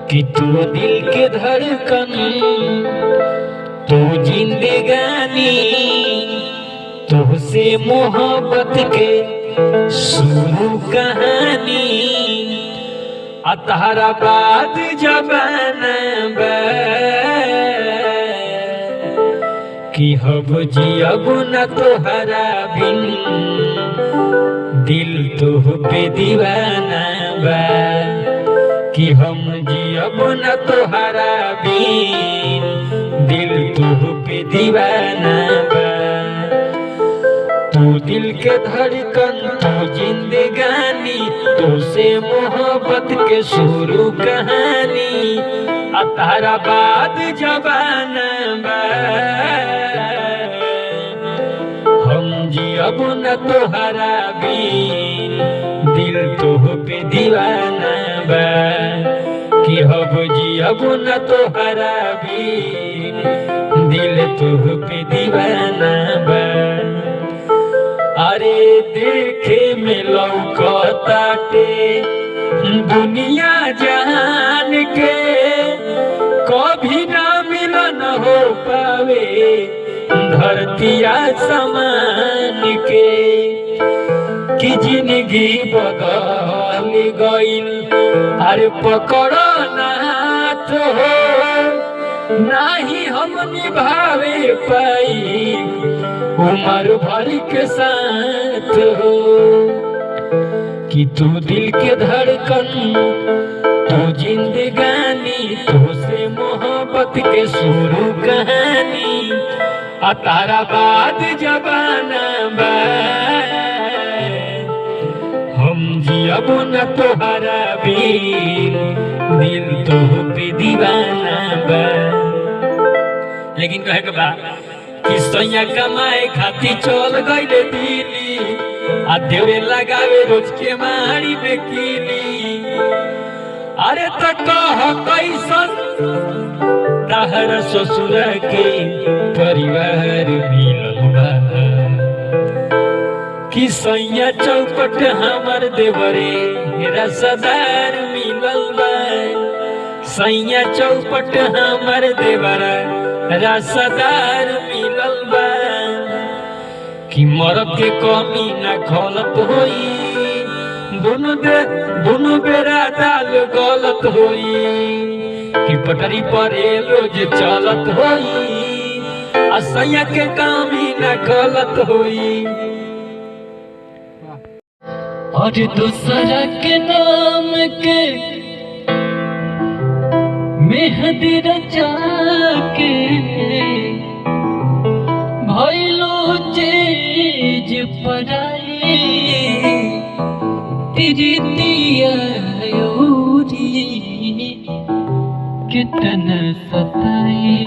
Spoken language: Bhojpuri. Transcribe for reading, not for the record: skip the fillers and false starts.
कि तू दिल के धड़कन, तू जिंदगानी, तुझसे मोहब्बत के शुरू कहानी। अतहरा बाद जबाना कि हब जियब न तोहरा बिन, दिल तुह पे दीवाना बा। कि हम जियब न तोहरा बिन, दिल तुह पे दीवाना बा। तू दिल के धड़कन, तू जिंदगानी, तुझसे मोहब्बत के शुरू कहानी। अतारा बाद जबाना बा, हम जियब न तोहरा बिन, दिल तुह पे दीवाना बा। कि हब जियब न तोहरा बिन, दिल तुह पे दीवाना बा। अरे देखे में लौकताटे दुनिया जहान के, कभी ना मिलन हो पावे धरती आसमान के। कि जिंदगी बदल गइल, अरे पकड़ो नाथ हो, नाही हम निभावे पाई उम्र भर के साथ हो। कि तू दिल के धड़कन, तू जिंदगानी, तुझसे मोहब्बत के शुरू कहानी। अतारा बाद जबाना बा, हम जियब न तोहरा बिन, दिल तुह पे दीवाना बा। लेकिन कहे के बा कि सैया कमाए खाती चल गइले दिल्ली, आ देवे लगावे रोज के मारी बेकीली। अरे तो कह कैसन तहर ससुर के परिवार मिलल बा। कि सैया चौपट हमर देवरे रसदार मिलल बा। सैया चौपट हमर देवरा रसदार मिलल बा। कि मरद के कमी न खलत होई, दोनों बेरा दाल गलत होई। कि पटरी पर रोज चलत होई, आ सैया के कमी न खलत होई। और दूसरा के नाम के मेहंदी रचा के, भइलो चीज पराई, तिरतिया कितना सताई।